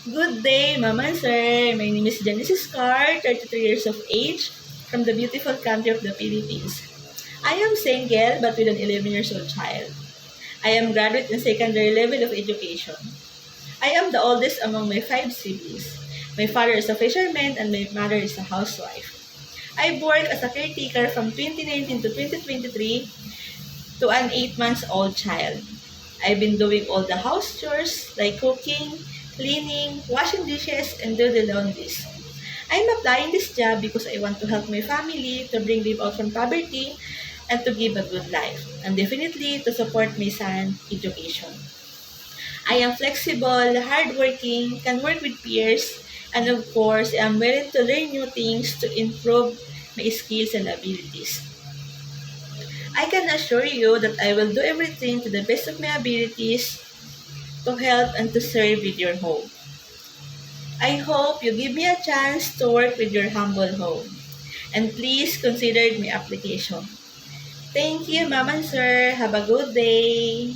Good day, Mama and Sir. My name is Genesis Carr, 33 years of age, from the beautiful country of the Philippines. I am single but with an 11 years old child. I am graduate in secondary level of education. I am the oldest among my 5 siblings. My father is a fisherman and my mother is a housewife. I worked as a caretaker from 2019 to 2023 to an 8 months old child. I've been doing all the house chores like cooking, cleaning, washing dishes, and do the laundries. I'm applying this job because I want to help my family to bring them out from poverty and to give a good life, and definitely to support my son's education. I am flexible, hardworking, can work with peers, and of course, I am willing to learn new things to improve my skills and abilities. I can assure you that I will do everything to the best of my abilities to help and to serve with your home. I hope you give me a chance to work with your humble home. And please consider my application. Thank you, Ma'am and Sir. Have a good day.